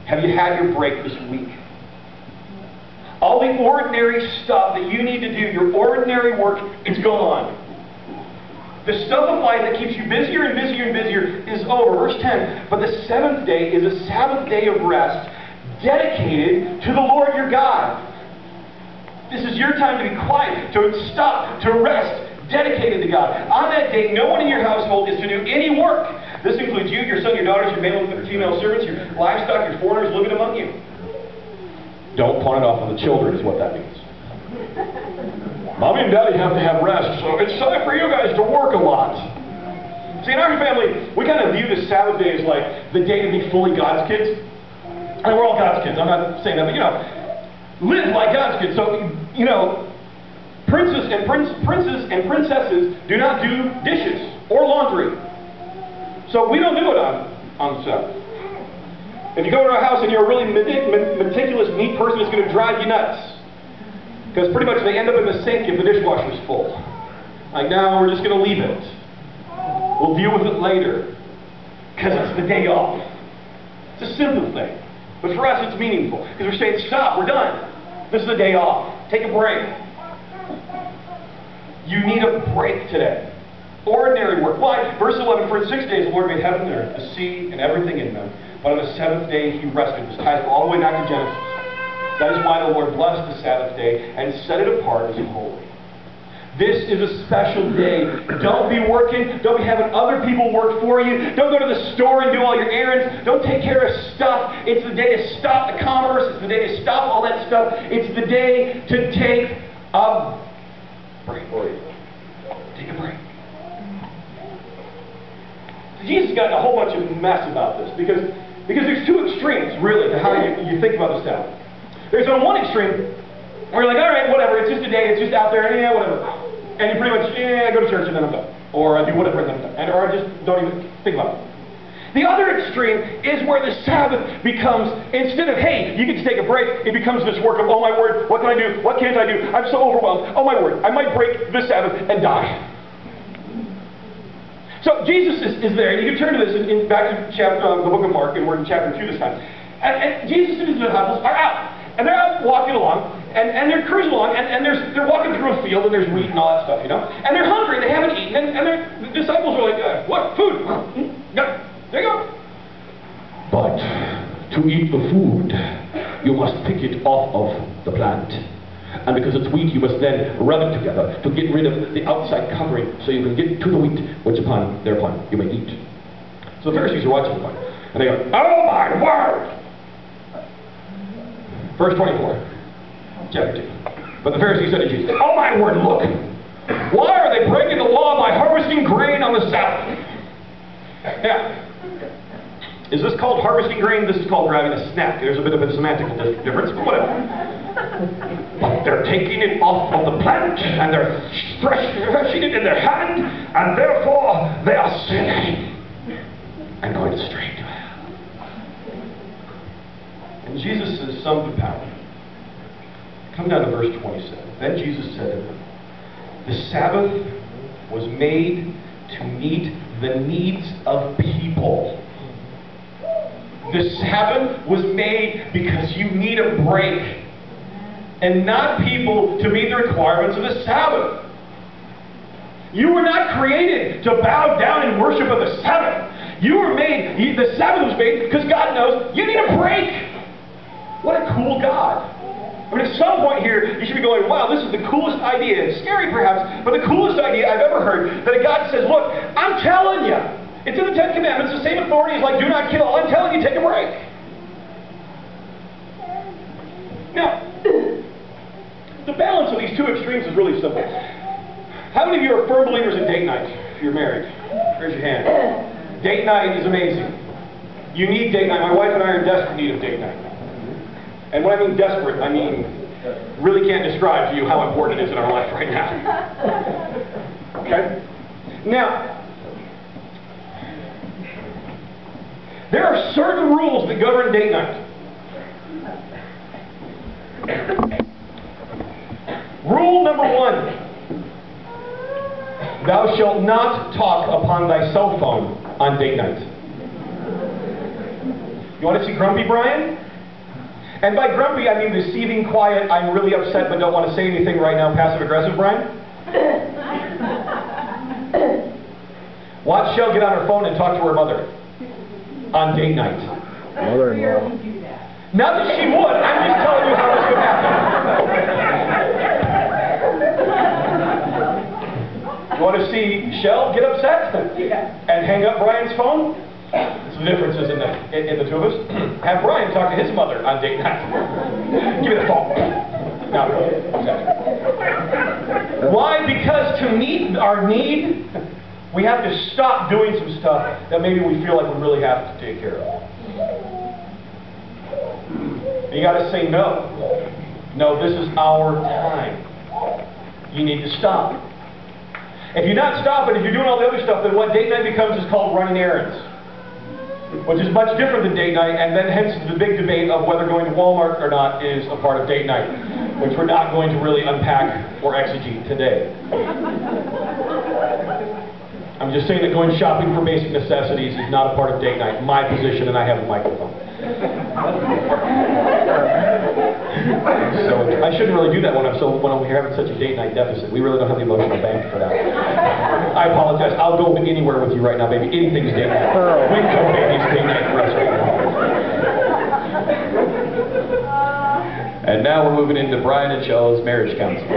Have you had your break this week? All the ordinary stuff that you need to do, your ordinary work, it's gone. The stuff of life that keeps you busier and busier and busier is over. Verse 10, but the seventh day is a Sabbath day of rest, dedicated to the Lord your God. This is your time to be quiet, to stop, to rest, dedicated to God. On that day, no one in your household is to do any work. This includes you, your son, your daughters, your male and female servants, your livestock, your foreigners living among you. Don't pawn it off on the children is what that means. Mommy and Daddy have to have rest, so it's time for you guys to work a lot. See, in our family, we kind of view the Sabbath day as like the day to be fully God's kids. I mean, we're all God's kids. I'm not saying that, but live like God's kids. So, princes and princesses do not do dishes or laundry. So we don't do it on the Sabbath. If you go to our house and you're a really meticulous, neat person, it's going to drive you nuts. Because pretty much they end up in the sink if the dishwasher's full. Like, no, we're just going to leave it. We'll deal with it later. Because it's the day off. It's a simple thing. But for us, it's meaningful. Because we're saying, stop, we're done. This is the day off. Take a break. You need a break today. Ordinary work. Why? Verse 11, for in 6 days the Lord made heaven and earth, the sea, and everything in them. But on the seventh day he rested. This ties all the way back to Genesis. That is why the Lord blessed the Sabbath day and set it apart as holy. This is a special day. Don't be working. Don't be having other people work for you. Don't go to the store and do all your errands. Don't take care of stuff. It's the day to stop the commerce. It's the day to stop all that stuff. It's the day to take a break. Take a break. Jesus got in a whole bunch of mess about this because there's two extremes, really, to how you think about the Sabbath. There's on one extreme where you're like, all right, whatever, it's just a day, it's just out there, yeah, whatever. And you pretty much, go to church and then I'm done. Or I do whatever and then I'm done. Or I just don't even think about it. The other extreme is where the Sabbath becomes, instead of, hey, you get to take a break, it becomes this work of, oh my word, what can I do? What can't I do? I'm so overwhelmed. Oh my word, I might break the Sabbath and die. So Jesus is there, and you can turn to this back to the book of Mark, and we're in chapter 2 this time. And Jesus and his disciples are out. And they're out walking along, and they're cruising along, and they're walking through a field, and there's wheat and all that stuff, And they're hungry, they haven't eaten, and the disciples are like, what? Food? There you go. But to eat the food, you must pick it off of the plant. And because it's wheat, you must then rub it together to get rid of the outside covering so you can get to the wheat, which thereupon you may eat. So the Pharisees are watching the and they go, oh my word! Verse 24, chapter 2. But the Pharisees said to Jesus, oh my word, look! Why are they breaking the law by harvesting grain on the Sabbath? Yeah. Is this called harvesting grain? This is called grabbing a snack. There's a bit of a semantical difference, but whatever. But they're taking it off of the plant, and they're threshing it in their hand, and therefore they are sinning and going straight to hell. And Jesus says, some to power. Come down to verse 27. Then Jesus said to them, the Sabbath was made to meet the needs of people. The Sabbath was made because you need a break. And not people to meet the requirements of the Sabbath. You were not created to bow down and worship of the Sabbath. You were made, the Sabbath was made because God knows you need a break. What a cool God. I mean, at some point here, you should be going, wow, this is the coolest idea. It's scary perhaps, but the coolest idea I've ever heard, that a God says, look, I'm telling you, it's in the Ten Commandments, the same authority as like, do not kill. I'm telling you, take a break. Now, the balance of these two extremes is really simple. How many of you are firm believers in date night if you're married? Raise your hand. Date night is amazing. You need date night. My wife and I are in desperate need of date night. And when I mean desperate, I mean really can't describe to you how important it is in our life right now. Okay? Now, there are certain rules that govern date night. Rule number 1. Thou shalt not talk upon thy cell phone on date night. You want to see grumpy Brian? And by grumpy, I mean the seething, quiet, I'm really upset but don't want to say anything right now, passive-aggressive Brian? Watch Shell get on her phone and talk to her mother on date night. Mother-in-law. Not that she would, I'm just telling you how this would happen. You want to see Shell get upset and hang up Brian's phone? Some differences in the two of us. Have Brian talk to his mother on date night. Give me the phone. Not really. Exactly. Why? Because to meet our need, we have to stop doing some stuff that maybe we feel like we really have to take care of. You got to say no. No, this is our time. You need to stop. If you're not stopping, if you're doing all the other stuff, then what date night becomes is called running errands, which is much different than date night, and then hence the big debate of whether going to Walmart or not is a part of date night, which we're not going to really unpack or exegete today. I'm just saying that going shopping for basic necessities is not a part of date night. My position, and I have a microphone. So I shouldn't really do that when we're having such a date night deficit. We really don't have the emotional bank for that. I apologize. I'll go anywhere with you right now, baby. Anything's date night. We can go, baby. It's date night for us right now. And now we're moving into Brian and Shell's marriage counseling.